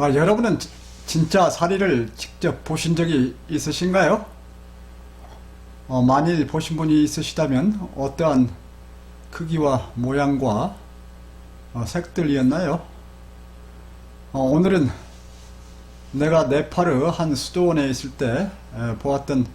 여러분은 진짜 사리를 직접 보신 적이 있으신가요? 만일 보신 분이 있으시다면 어떠한 크기와 모양과 색들이었나요? 오늘은 내가 네팔의 한 수도원에 있을 때 보았던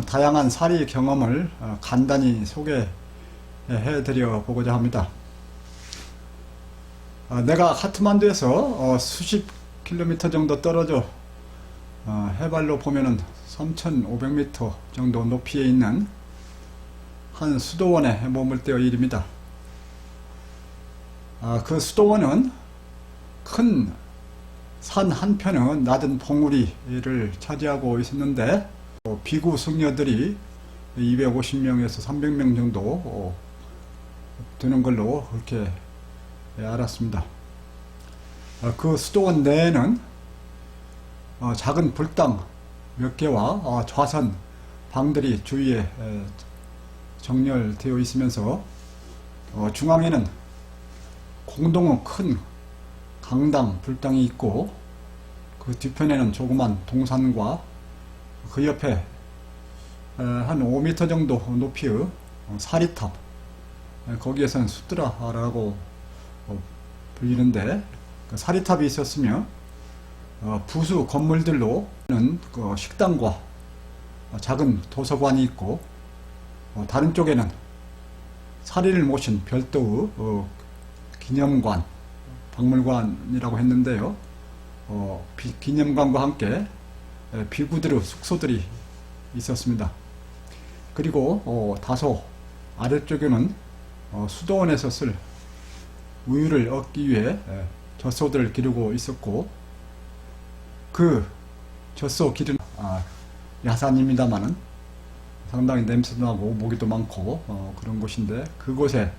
다양한 사리 경험을 간단히 소개해 드려 보고자 합니다. 내가 카트만두에서 수십 킬로미터 정도 떨어져 해발로 보면은 3,500m 정도 높이에 있는 한 수도원에 머물 때의 일입니다. 그 수도원은 큰 산 한편은 낮은 봉우리를 차지하고 있었는데 비구 승려들이 250명에서 300명 정도 되는 걸로 그렇게 알았습니다. 그 수도원 내에는 작은 불당 몇 개와 좌선 방들이 주위에 정렬되어 있으면서 중앙에는 공동의 큰 강당 불당이 있고 그 뒤편에는 조그만 동산과 그 옆에 한 5m 정도 높이의 사리탑, 거기에서는 수드라라고 불리는데 그 사리탑이 있었으며 부수 건물들로는 그 식당과 작은 도서관이 있고 다른 쪽에는 사리를 모신 별도의 기념관, 박물관이라고 했는데요. 기념관과 함께 비구들의 숙소들이 있었습니다. 그리고 다소 아래쪽에는 수도원에서 쓸 우유를 얻기 위해 젖소들을 기르고 있었고, 그 젖소 기르는 야산입니다마는 상당히 냄새도 나고 모기도 많고 그런 곳인데, 그곳에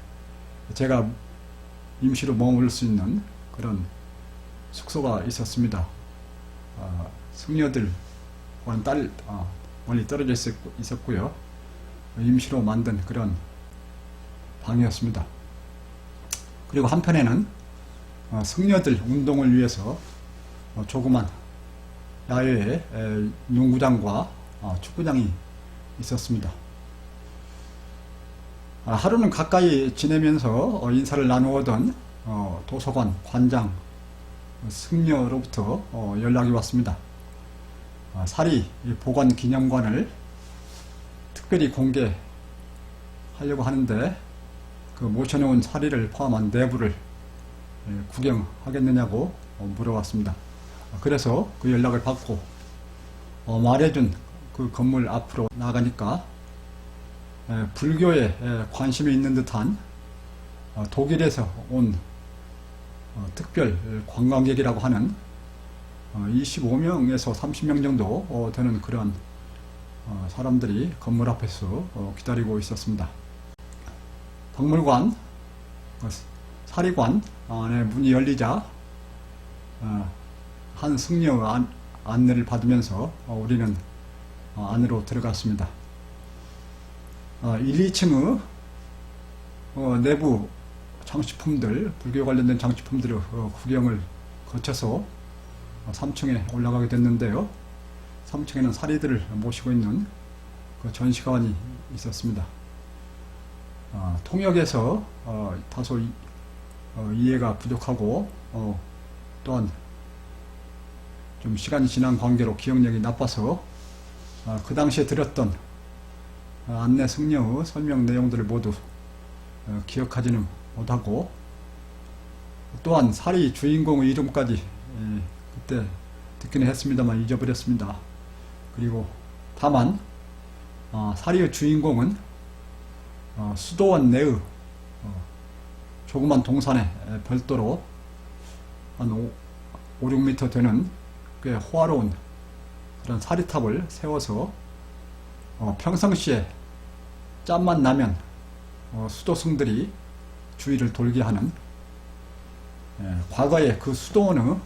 제가 임시로 머물 수 있는 그런 숙소가 있었습니다. 승려들과는 멀리 떨어져 있었고요. 임시로 만든 그런 방이었습니다. 그리고 한편에는 승려들 운동을 위해서 조그만 야외에 농구장과 축구장이 있었습니다. 하루는 가까이 지내면서 인사를 나누었던 도서관 관장 승려로부터 연락이 왔습니다. 사리 보관 기념관을 특별히 공개하려고 하는데 그 모셔놓은 사리를 포함한 내부를 구경하겠느냐고 물어왔습니다. 그래서 그 연락을 받고 말해준 그 건물 앞으로 나가니까 불교에 관심이 있는 듯한 독일에서 온 특별 관광객이라고 하는 25명에서 30명 정도 되는 그런 사람들이 건물 앞에서 기다리고 있었습니다. 박물관, 사리관 안에 문이 열리자 한 승려의 안내를 받으면서 우리는 안으로 들어갔습니다. 1, 2층의 내부 장식품들, 불교 관련된 장식품들의 구경을 거쳐서 3층에 올라가게 됐는데요. 3층에는 사리들을 모시고 있는 그 전시관이 있었습니다. 통역에서 다소 이해가 부족하고 또한 좀 시간이 지난 관계로 기억력이 나빠서 그 당시에 들었던 안내 승려의 설명 내용들을 모두 기억하지는 못하고, 또한 사리 주인공의 이름까지 그때 듣기는 했습니다만 잊어버렸습니다. 그리고 다만 사리의 주인공은 수도원 내의 조그만 동산에 별도로 한 5, 6m 되는 꽤 호화로운 그런 사리탑을 세워서 평상시에 짬만 나면 수도승들이 주위를 돌게 하는, 과거에 그 수도원의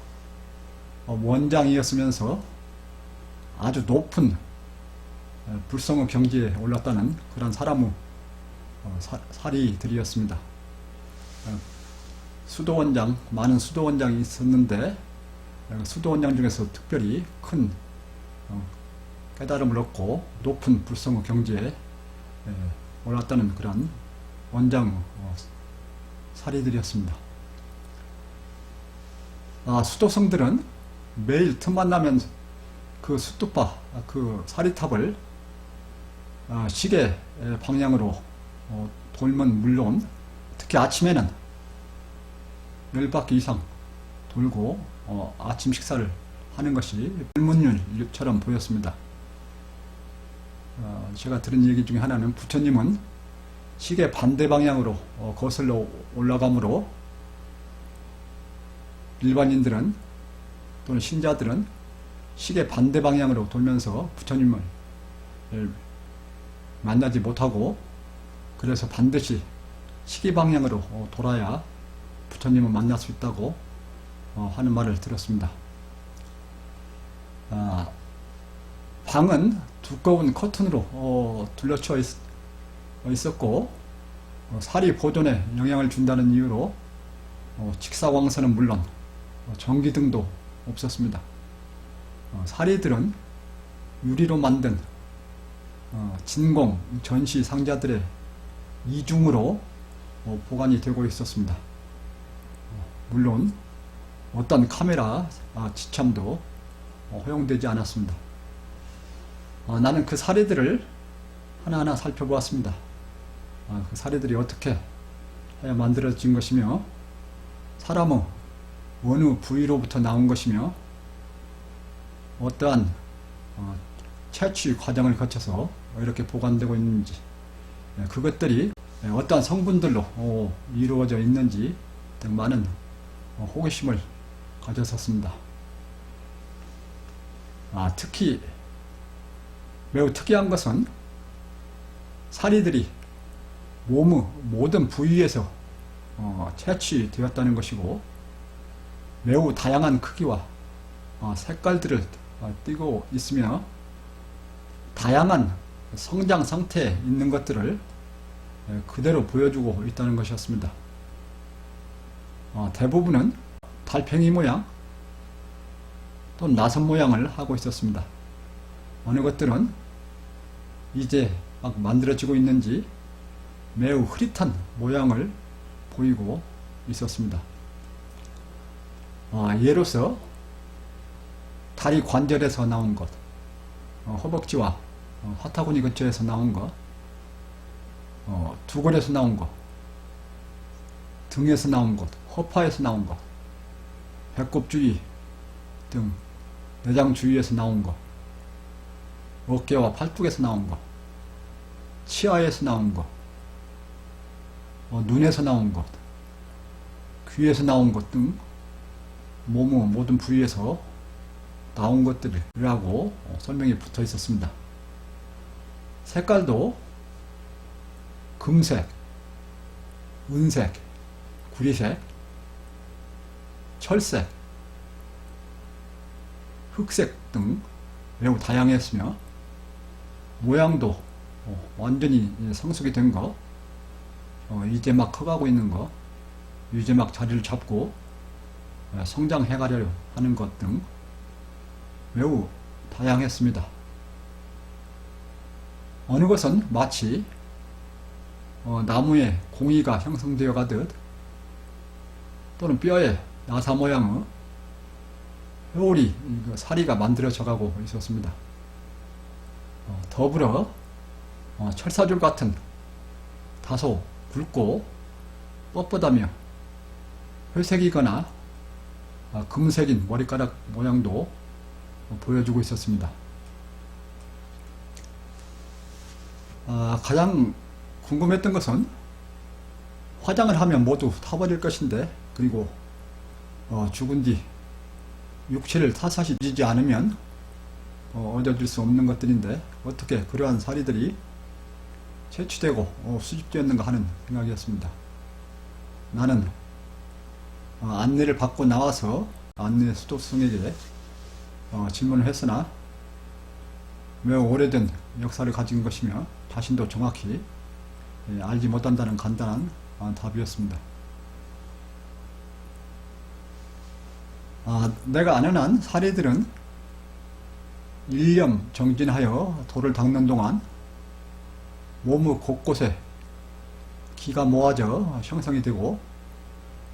원장이었으면서 아주 높은 불성의 경지에 올랐다는 그런 사람의 사리들이었습니다. 수도원장, 많은 수도원장이 있었는데 수도 원장 중에서 특별히 큰 깨달음을 얻고 높은 불성의 경지에 올랐다는 그런 원장 사리들이었습니다. 수도성들은 매일 틈만 나면 그 숫두파, 그 사리탑을 시계 방향으로 돌면 물론 특히 아침에는 10바퀴 이상 돌고 아침 식사를 하는 것이 불문율처럼 보였습니다. 제가 들은 얘기 중에 하나는 부처님은 시계 반대 방향으로 거슬러 올라가므로 일반인들은 또는 신자들은 시계 반대 방향으로 돌면서 부처님을 만나지 못하고 그래서 반드시 시계 방향으로 돌아야 부처님을 만날 수 있다고 하는 말을 들었습니다. 방은 두꺼운 커튼으로 둘러쳐 있었고 사리 보존에 영향을 준다는 이유로 직사광선은 물론 전기등도 없었습니다. 사리들은 유리로 만든 진공 전시 상자들의 이중으로 보관이 되고 있었습니다. 물론 어떤 카메라 지참도 허용되지 않았습니다. 나는 그 사리들을 하나하나 살펴보았습니다. 그 사리들이 어떻게 만들어진 것이며 사람의 어느 부위로부터 나온 것이며 어떠한 채취 과정을 거쳐서 이렇게 보관되고 있는지 그것들이 어떠한 성분들로 이루어져 있는지 등 많은 호기심을 가졌었습니다. 특히 매우 특이한 것은 사리들이 몸의 모든 부위에서 채취되었다는 것이고 매우 다양한 크기와 색깔들을 띠고 있으며 다양한 성장 상태에 있는 것들을 그대로 보여주고 있다는 것이었습니다. 대부분은 달팽이 모양 또는 나선 모양을 하고 있었습니다. 어느 것들은 이제 막 만들어지고 있는지 매우 흐릿한 모양을 보이고 있었습니다. 예로서 다리 관절에서 나온 것, 허벅지와 화타구니 근처에서 나온 것, 두골에서 나온 것, 등에서 나온 것, 허파에서 나온 것, 배꼽 주위 등 내장 주위에서 나온 것, 어깨와 팔뚝에서 나온 것, 치아에서 나온 것, 눈에서 나온 것, 귀에서 나온 것 등 몸의 모든 부위에서 나온 것들이라고 설명이 붙어 있었습니다. 색깔도 금색, 은색, 구리색, 철색, 흑색 등 매우 다양했으며 모양도 완전히 성숙이 된 거, 이제 막 커가고 있는 거, 이제 막 자리를 잡고 성장해가려 하는 것 등 매우 다양했습니다. 어느 것은 마치 나무에 공이가 형성되어 가듯 또는 뼈에 나사 모양의 회오리, 사리가 만들어져 가고 있었습니다. 더불어 철사줄 같은 다소 굵고 뻣뻣하며 회색이거나 금색인 머리카락 모양도 보여주고 있었습니다. 가장 궁금했던 것은 화장을 하면 모두 타버릴 것인데 그리고 죽은 뒤 육체를 타사시 지지 않으면 얻어질 수 없는 것들인데 어떻게 그러한 사리들이 채취되고 수집되었는가 하는 생각이었습니다. 나는 안내를 받고 나와서 안내 수도승에게 질문을 했으나 매우 오래된 역사를 가진 것이며 자신도 정확히 알지 못한다는 간단한 답이었습니다. 내가 아는 한 사리들은 일념 정진하여 돌을 닦는 동안 몸의 곳곳에 기가 모아져 형성이 되고,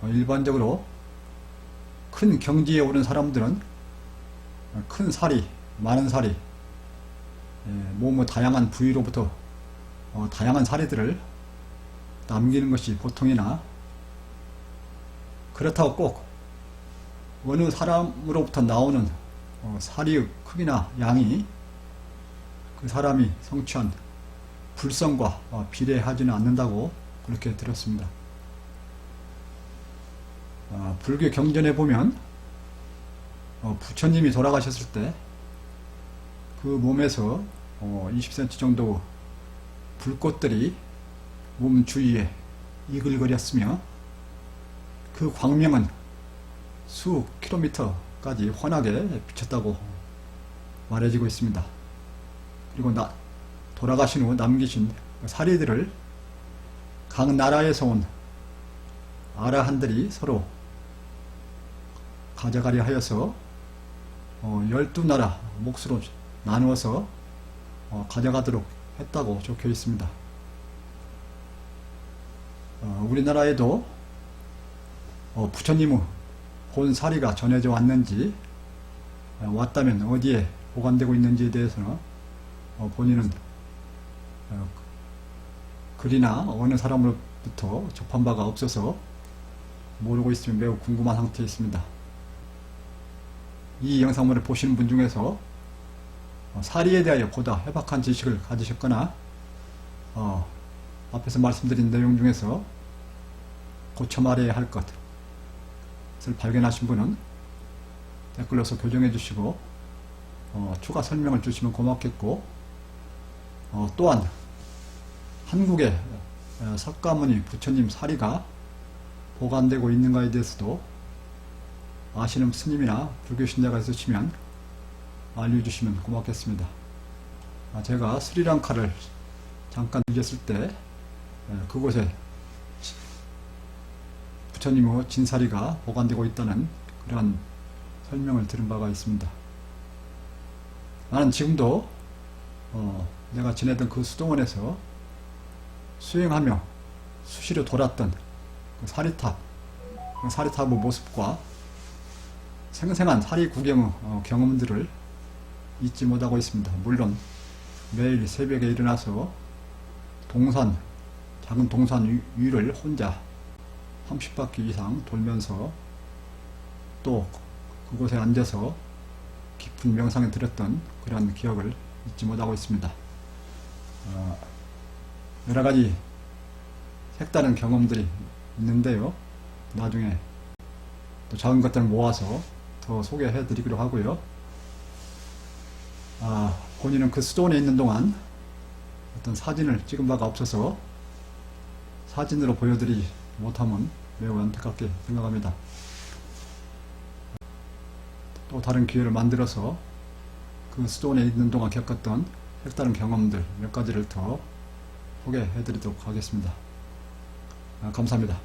일반적으로 큰 경지에 오른 사람들은 큰 살이, 많은 살이, 몸의 다양한 부위로부터 다양한 사리들을 남기는 것이 보통이나, 그렇다고 꼭 어느 사람으로부터 나오는 사리의 크기나 양이 그 사람이 성취한 불성과 비례하지는 않는다고 그렇게 들었습니다. 불교 경전에 보면 부처님이 돌아가셨을 때 그 몸에서 20cm 정도 불꽃들이 몸 주위에 이글거렸으며, 그 광명은 수 킬로미터까지 환하게 비쳤다고 말해지고 있습니다. 그리고 돌아가신 후 남기신 사리들을 각 나라에서 온 아라한들이 서로 가져가려 하여서 12나라 몫으로 나누어서 가져가도록 했다고 적혀 있습니다. 우리나라에도 부처님의 본 사리가 전해져 왔는지, 왔다면 어디에 보관되고 있는지에 대해서는 본인은 글이나 어느 사람으로부터 접한 바가 없어서 모르고 있으면 매우 궁금한 상태에 있습니다. 이 영상물을 보시는 분 중에서 사리에 대하여 보다 해박한 지식을 가지셨거나 앞에서 말씀드린 내용 중에서 고쳐 말해야 할 것을 발견하신 분은 댓글로서 교정해 주시고 추가 설명을 주시면 고맙겠고, 또한 한국에 석가모니 부처님 사리가 보관되고 있는가에 대해서도 아시는 스님이나 불교 신자가 있으시면 알려주시면 고맙겠습니다. 제가 스리랑카를 잠깐 들렸을 때 그곳에 부처님의 진사리가 보관되고 있다는 그러한 설명을 들은 바가 있습니다. 나는 지금도 내가 지내던 그 수동원에서 수행하며 수시로 돌았던 그 사리탑, 그 사리탑의 모습과 생생한 사리 구경의 경험들을 잊지 못하고 있습니다. 물론 매일 새벽에 일어나서 작은 동산 위를 혼자 30바퀴 이상 돌면서 또 그곳에 앉아서 깊은 명상에 들었던 그런 기억을 잊지 못하고 있습니다. 여러가지 색다른 경험들이 있는데요, 나중에 또 작은 것들을 모아서 더 소개해 드리기로 하고요. 본인은 그 수도원에 있는 동안 어떤 사진을 찍은 바가 없어서 사진으로 보여드리지 못하면 매우 안타깝게 생각합니다. 또 다른 기회를 만들어서 그 수도원에 있는 동안 겪었던 색다른 경험들 몇 가지를 더 소개해 드리도록 하겠습니다. 감사합니다.